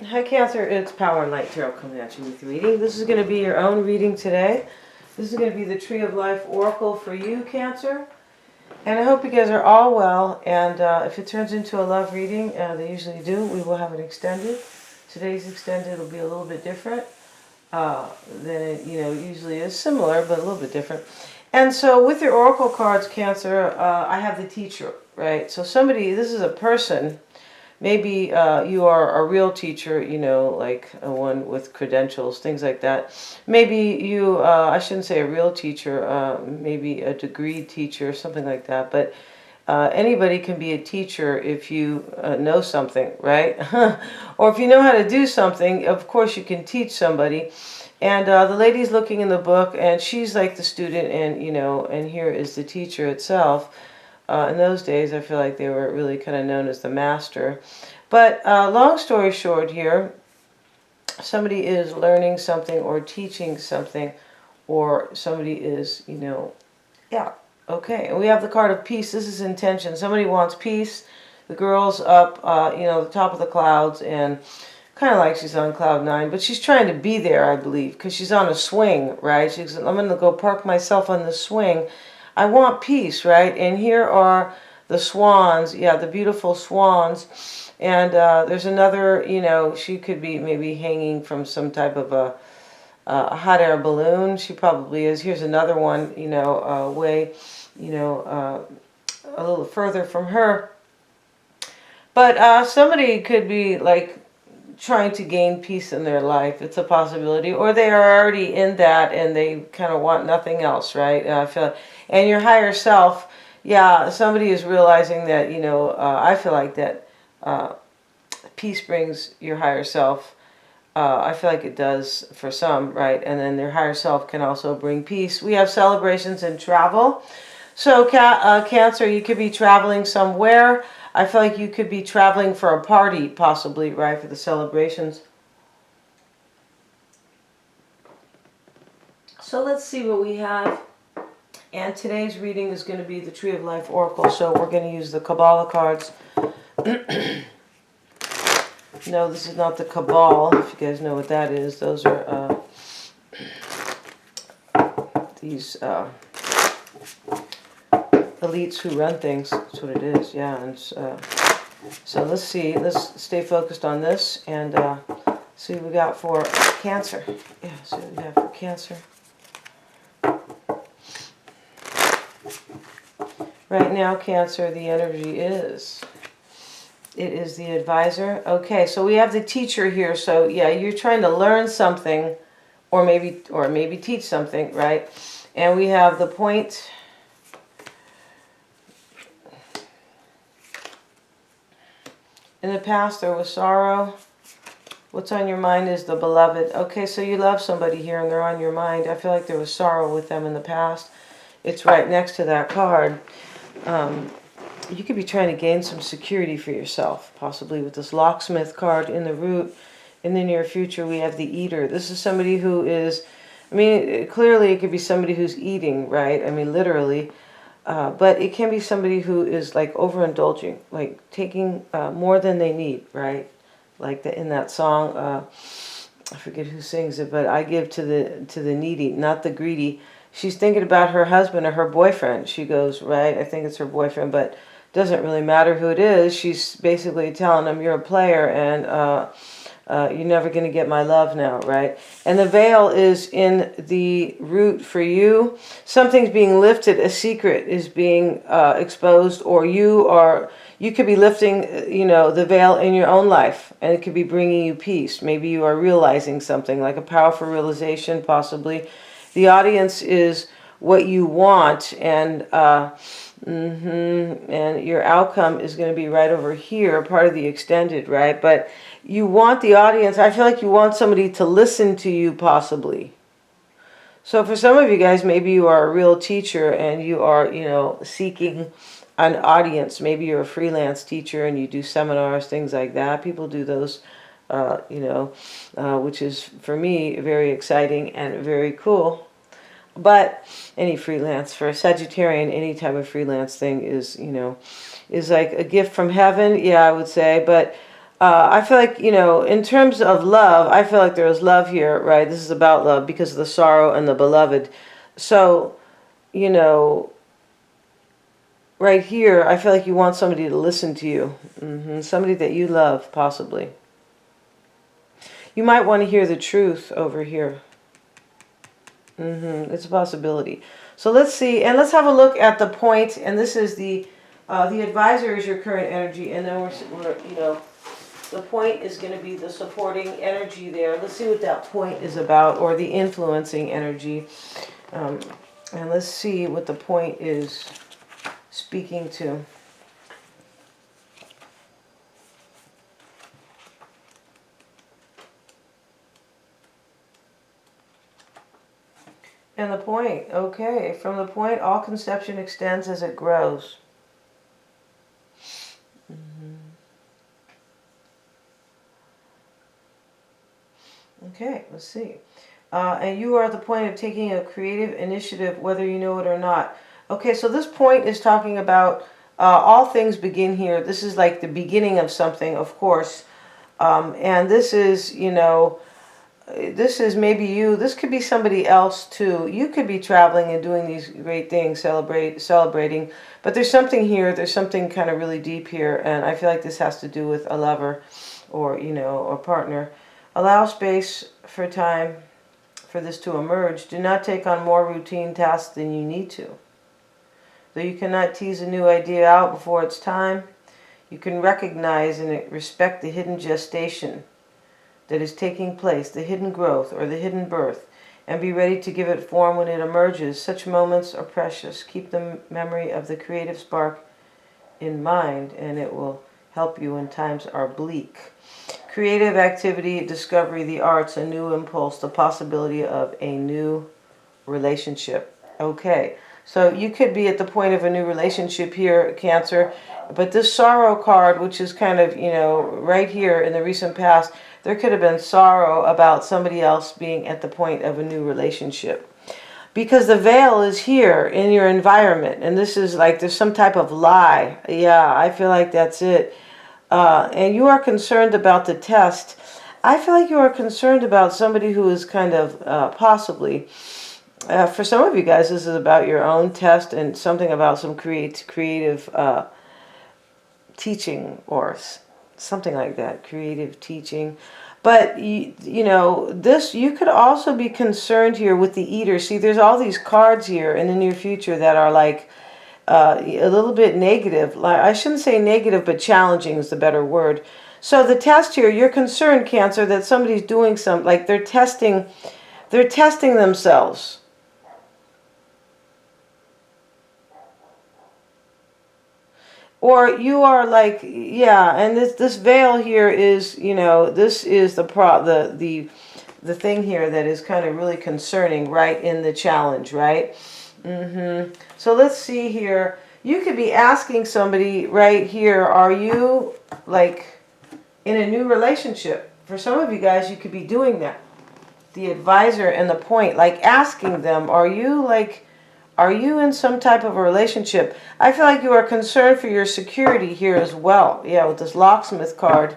Hi Cancer, it's Power and Light Tarot coming at you with your reading. This is going to be your own reading today. This is going to be the Tree of Life Oracle for you, Cancer. And I hope you guys are all well. And if it turns into a love reading, they usually do, we will have it extended. Today's extended will be a little bit different than it usually is. Similar, but a little bit different. And so with your Oracle cards, Cancer, I have the teacher, right? So this is a person. Maybe you are a real teacher, like one with credentials, things like that. Maybe you, I shouldn't say a real teacher, maybe a degree teacher, something like that. But anybody can be a teacher if you know something, right? Or if you know how to do something, of course you can teach somebody. And the lady's looking in the book, and she's like the student, and here is the teacher itself. In those days, I feel like they were really kind of known as the master. But long story short here, somebody is learning something or teaching something, or somebody is, okay. And we have the card of peace. This is intention. Somebody wants peace. The girl's up, the top of the clouds, and kind of like she's on cloud 9, but she's trying to be there, I believe, because she's on a swing, right? She's, I'm going to go park myself on the swing. I want peace, right? And here are the swans, the beautiful swans. And there's another, she could be maybe hanging from some type of a hot air balloon. She probably is. Here's another one, way, a little further from her. But somebody could be like trying to gain peace in their life. It's a possibility. Or they are already in that and they kind of want nothing else, right? I feel. And your higher self, somebody is realizing that, I feel like that peace brings your higher self. I feel like it does for some, right? And then their higher self can also bring peace. We have celebrations and travel. So Cancer, you could be traveling somewhere. I feel like you could be traveling for a party, possibly, right, for the celebrations. So let's see what we have. And today's reading is going to be the Tree of Life Oracle, so we're going to use the Kabbalah cards. No, this is not the Cabal, if you guys know what that is. Those are these elites who run things. That's what it is, And so let's see. Let's stay focused on this and see what we got for Cancer. See what we have for Cancer. Right now, Cancer, the energy is, it is the advisor. Okay, so we have the teacher here. So you're trying to learn something, or maybe teach something, right? And we have the point. In the past, there was sorrow. What's on your mind is the beloved. Okay, so you love somebody here and they're on your mind. I feel like there was sorrow with them in the past. It's right next to that card. You could be trying to gain some security for yourself, possibly with this locksmith card in the root. In the near future, we have the eater. This is somebody who is, clearly it could be somebody who's eating, right? Literally. But it can be somebody who is like overindulging, like taking more than they need, right? Like in that song, I forget who sings it, but I give to the needy, not the greedy. She's thinking about her husband or her boyfriend. She goes, right? I think it's her boyfriend, but doesn't really matter who it is. She's basically telling him, you're a player and you're never going to get my love now, right? And the veil is in the root for you. Something's being lifted. A secret is being exposed, or you could be lifting, the veil in your own life, and it could be bringing you peace. Maybe you are realizing something, like a powerful realization, possibly. The audience is what you want, and and your outcome is going to be right over here, part of the extended, right? But you want the audience, I feel like you want somebody to listen to you, possibly. So for some of you guys, maybe you are a real teacher and you are, seeking an audience. Maybe you're a freelance teacher and you do seminars, things like that. People do those, which is, for me, very exciting and very cool. But any freelance, for a Sagittarian, any type of freelance thing is, is like a gift from heaven, I would say. But I feel like, you know, in terms of love, I feel like there is love here, right? This is about love because of the sorrow and the beloved. So, you know, right here, I feel like you want somebody to listen to you. Somebody that you love, possibly. You might want to hear the truth over here. It's a possibility. So let's see, and let's have a look at the point. And this is the advisor is your current energy, and then we're you know, the point is going to be the supporting energy there. Let's see what that point is about, or the influencing energy, and let's see what the point is speaking to. And the point, okay, from the point, all conception extends as it grows. Okay, let's see. And you are at the point of taking a creative initiative, whether you know it or not. Okay, so this point is talking about all things begin here. This is like the beginning of something, of course. And this is, you know, this is maybe you. This could be somebody else too. You could be traveling and doing these great things, celebrating. But there's something here. There's something kind of really deep here. And I feel like this has to do with a lover or, you know, or partner. Allow space for time for this to emerge. Do not take on more routine tasks than you need to. Though you cannot tease a new idea out before it's time, you can recognize and respect the hidden gestation that is taking place, the hidden growth or the hidden birth, and be ready to give it form when it emerges. Such moments are precious. Keep the memory of the creative spark in mind, and it will help you when times are bleak. Creative activity, discovery, the arts, a new impulse, the possibility of a new relationship. Okay, so you could be at the point of a new relationship here, Cancer, but this sorrow card, which is kind of, you know, right here in the recent past, there could have been sorrow about somebody else being at the point of a new relationship. Because the veil is here in your environment, and this is like there's some type of lie. Yeah, I feel like that's it. And you are concerned about the test. I feel like you are concerned about somebody who is kind of possibly, for some of you guys, this is about your own test and something about some creative teaching or something like that, creative teaching. But, you know, this, you could also be concerned here with the eater. See, there's all these cards here in the near future that are like, a little bit negative. I shouldn't say negative, but challenging is the better word. So the test here, you're concerned, Cancer, that somebody's doing something, like they're testing themselves. Or you are like, yeah, and this veil here is, you know, this is the thing here that is kind of really concerning, right, in the challenge, right? So let's see here. You could be asking somebody right here, are you like in a new relationship? For some of you guys, you could be doing that. The advisor and the point, like asking them, are you in some type of a relationship? I feel like you are concerned for your security here as well. Yeah, with this locksmith card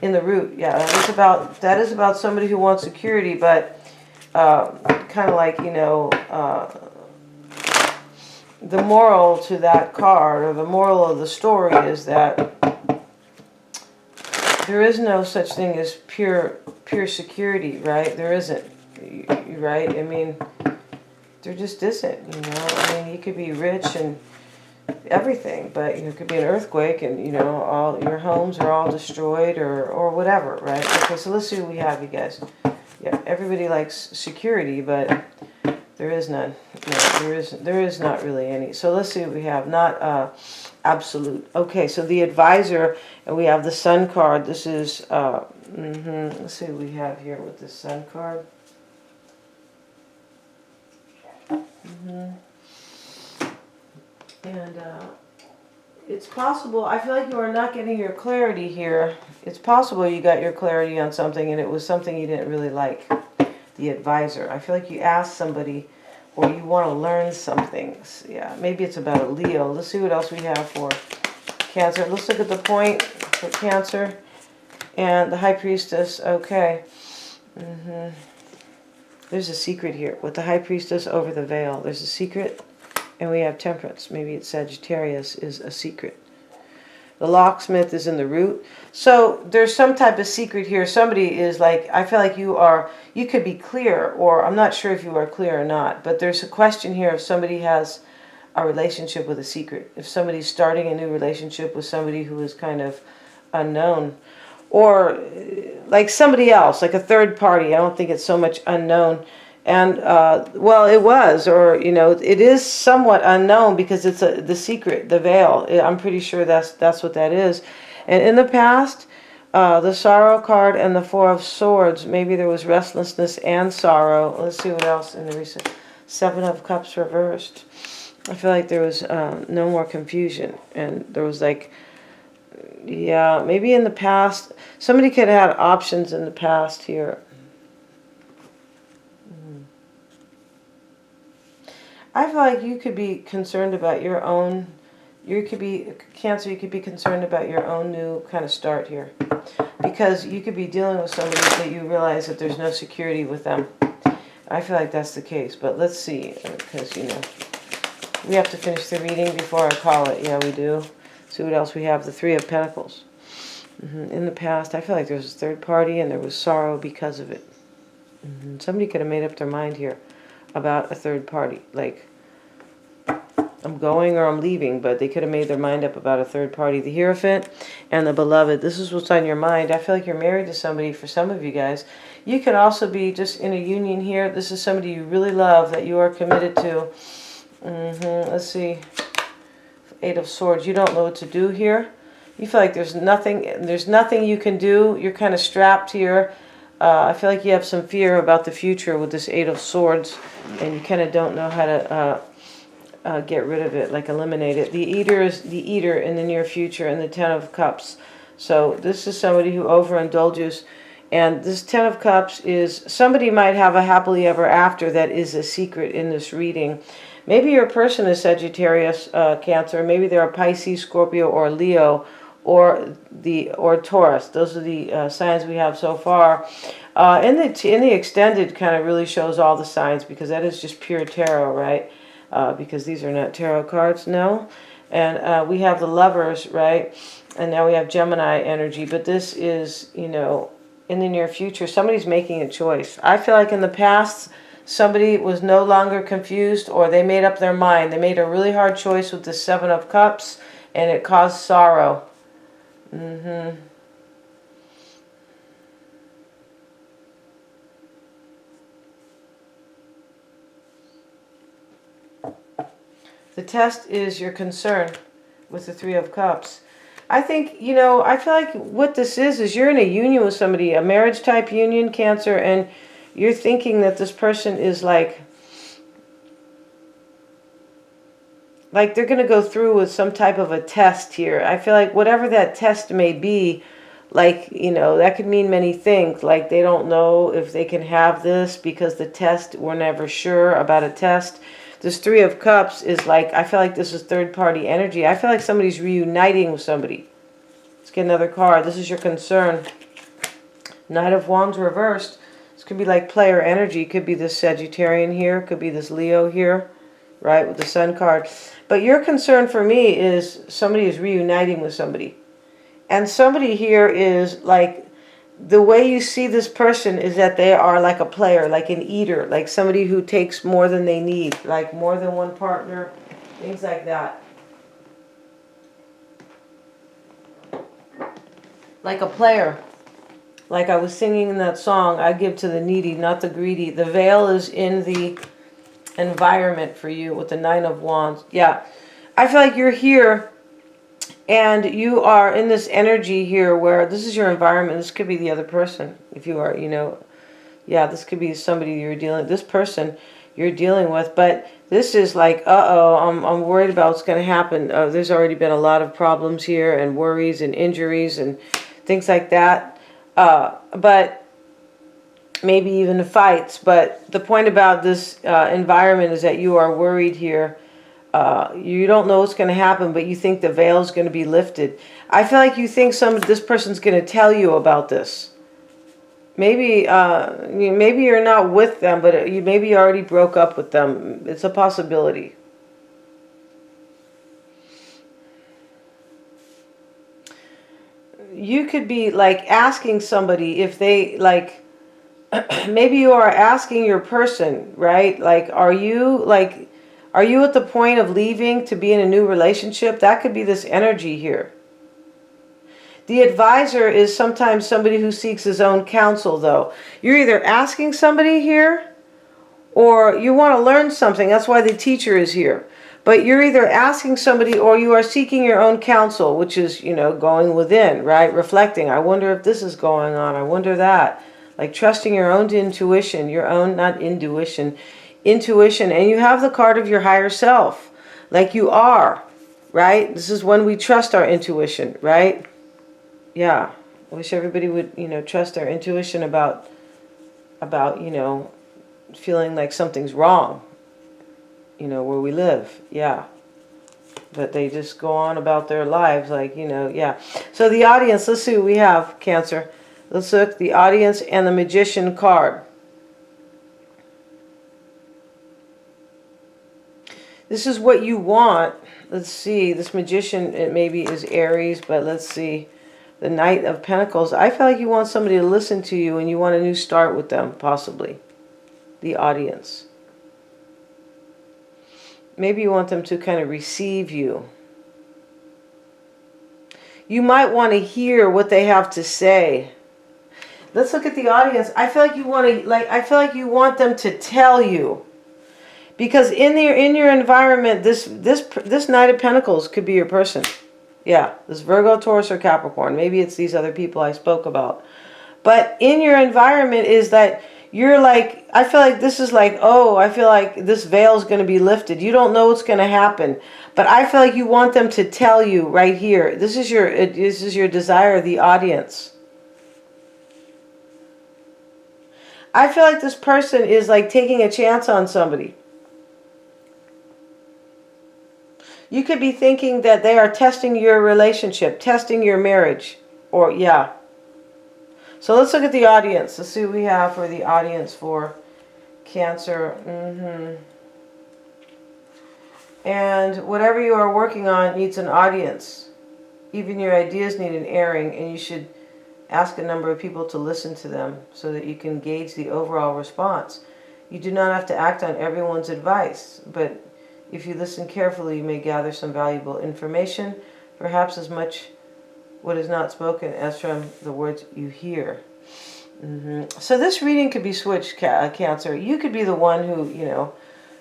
in the root. Yeah, that is about somebody who wants security, but kind of like, you know, the moral to that card, or the moral of the story, is that there is no such thing as pure security, right? There isn't, right? I mean, there just isn't, you know. I mean, you could be rich and everything, but you know, it could be an earthquake and, you know, all your homes are all destroyed or whatever, right? Okay, so let's see what we have, you guys. Yeah, everybody likes security, but there is none. No, there is not really any. So let's see what we have. Not absolute. Okay, so the advisor, and we have the Sun card. This is, let's see what we have here with the Sun card. And it's possible, I feel like you are not getting your clarity here. It's possible you got your clarity on something and it was something you didn't really like. The advisor. I feel like you asked somebody, or you want to learn something. Yeah, maybe it's about a Leo. Let's see what else we have for Cancer. Let's look at the point for Cancer. And the High Priestess, okay. There's a secret here. With the High Priestess over the veil, there's a secret. And we have Temperance. Maybe it's Sagittarius is a secret. The locksmith is in the root. So there's some type of secret here. Somebody is like, I feel like you could be clear, or I'm not sure if you are clear or not, but there's a question here if somebody has a relationship with a secret. If somebody's starting a new relationship with somebody who is kind of unknown. Or like somebody else, like a third party. I don't think it's so much unknown. And, well, it was, or, you know, it is somewhat unknown because it's the secret, the veil. I'm pretty sure that's what that is. And in the past, the Sorrow card and the Four of Swords, maybe there was restlessness and sorrow. Let's see what else in the recent. Seven of Cups reversed. I feel like there was no more confusion. And there was like, yeah, maybe in the past, somebody could have had options in the past here. I feel like you could be concerned about your own, Cancer, you could be concerned about your own new kind of start here. Because you could be dealing with somebody that you realize that there's no security with them. I feel like that's the case, but let's see, because, you know, we have to finish the reading before I call it. Yeah, we do. See what else we have. The Three of Pentacles. In the past, I feel like there was a third party and there was sorrow because of it. Somebody could have made up their mind here about a third party, like I'm going or I'm leaving, but they could have made their mind up about a third party. The Hierophant and the Beloved. This is what's on your mind. I feel like you're married to somebody. For some of you guys, you could also be just in a union here. This is somebody you really love, that you are committed to. Let's see. Eight of Swords. You don't know what to do here. You feel like there's nothing you can do. You're kind of strapped here. I feel like you have some fear about the future with this Eight of Swords, and you kind of don't know how to get rid of it, like eliminate it. The Eater is the Eater in the near future, and the Ten of Cups. So this is somebody who overindulges, and this Ten of Cups is somebody might have a happily ever after that is a secret in this reading. Maybe your person is Sagittarius, Cancer. Maybe they're a Pisces, Scorpio, or Leo, or Taurus. Those are the signs we have so far. In the extended kind of really shows all the signs, because that is just pure tarot, right? Because these are not tarot cards, no. And we have the Lovers, right? And now we have Gemini energy. But this is, you know, in the near future, somebody's making a choice. I feel like in the past, somebody was no longer confused, or they made up their mind. They made a really hard choice with the Seven of Cups, and it caused sorrow. The test is your concern with the Three of Cups. I think, you know, I feel like what this is you're in a union with somebody, a marriage type union, Cancer, and you're thinking that this person is like they're going to go through with some type of a test here. I feel like whatever that test may be, like, you know, that could mean many things. Like they don't know if they can have this because the test, we're never sure about a test. This Three of Cups is like, I feel like this is third party energy. I feel like somebody's reuniting with somebody. Let's get another card. This is your concern. Knight of Wands reversed. This could be like player energy. Could be this Sagittarian here. Could be this Leo here, right, with the Sun card. But your concern for me is somebody is reuniting with somebody. And somebody here is like, the way you see this person is that they are like a player, like an eater, like somebody who takes more than they need, like more than one partner, things like that. Like a player. Like I was singing in that song, I give to the needy, not the greedy. The veil is in the environment for you with the Nine of Wands. Yeah, I feel like you're here and you are in this energy here where this is your environment. This could be the other person if you are, you know, yeah, this could be somebody this person you're dealing with. But this is like, I'm worried about what's going to happen. There's already been a lot of problems here and worries and injuries and things like that. But maybe even fights. But the point about this environment is that you are worried here You don't know what's going to happen, but you think the veil is going to be lifted. I feel like you think this person's going to tell you about this. Maybe maybe you're not with them, but maybe you already broke up with them. It's a possibility. You could be like asking somebody if they like, maybe you are asking your person, right? Like, are you at the point of leaving to be in a new relationship? That could be this energy here. The advisor is sometimes somebody who seeks his own counsel, though. You're either asking somebody here or you want to learn something. That's why the teacher is here. But you're either asking somebody or you are seeking your own counsel, which is, going within, right? Reflecting. I wonder if this is going on. I wonder that. Like trusting your own intuition, not intuition, intuition. And you have the card of your higher self, like you are, right? This is when we trust our intuition, right? Yeah. I wish everybody would, trust their intuition about, feeling like something's wrong, where we live. Yeah. But they just go on about their lives like, yeah. So the audience, let's see what we have, Cancer. Let's look, the audience and the Magician card. This is what you want. Let's see, this Magician, it maybe is Aries, but let's see. The Knight of Pentacles. I feel like you want somebody to listen to you and you want a new start with them, possibly. The audience. Maybe you want them to kind of receive you. You might want to hear what they have to say. Let's look at the audience. I feel like you want to, I feel like you want them to tell you. Because in your environment, this Knight of Pentacles could be your person. Yeah, this Virgo, Taurus, or Capricorn. Maybe it's these other people I spoke about. But in your environment is that you're like, I feel like this is like, oh, I feel like this veil is going to be lifted. You don't know what's going to happen. But I feel like you want them to tell you right here. This is your desire, the audience. I feel like this person is like taking a chance on somebody. You could be thinking that they are testing your relationship, testing your marriage, or yeah. So let's look at the audience. Let's see what we have for the audience for Cancer. And whatever you are working on needs an audience. Even your ideas need an airing, and you should ask a number of people to listen to them so that you can gauge the overall response. You do not have to act on everyone's advice, but if you listen carefully, you may gather some valuable information, perhaps as much what is not spoken as from the words you hear. So this reading could be switched, Cancer. You could be the one who,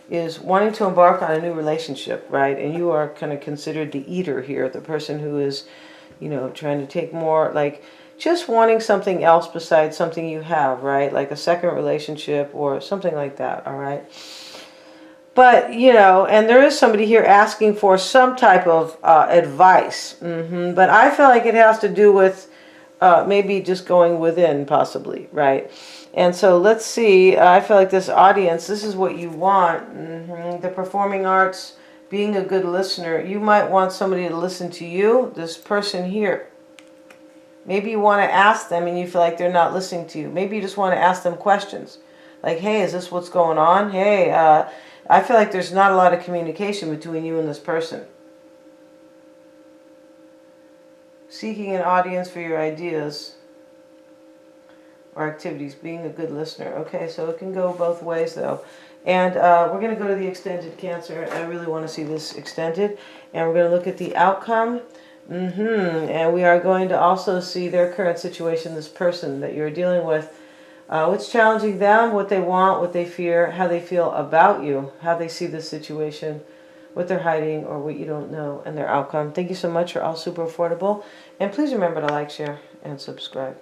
is wanting to embark on a new relationship, right? And you are kind of considered the eater here, the person who is, trying to take more, like just wanting something else besides something you have, right? Like a second relationship or something like that, all right? But, and there is somebody here asking for some type of advice. But I feel like it has to do with maybe just going within, possibly, right? And so let's see. I feel like this audience, this is what you want. The performing arts, being a good listener. You might want somebody to listen to you, this person here. Maybe you want to ask them and you feel like they're not listening to you. Maybe you just want to ask them questions. Like, hey, is this what's going on? Hey, I feel like there's not a lot of communication between you and this person. Seeking an audience for your ideas or activities, being a good listener. Okay, so it can go both ways though. And we're going to go to the extended, Cancer. I really want to see this extended. And we're going to look at the outcome. And we are going to also see their current situation, this person that you're dealing with. What's challenging them, what they want, what they fear, how they feel about you, how they see the situation, what they're hiding or what you don't know, and their outcome. Thank you so much. You're all super affordable. And please remember to like, share, and subscribe.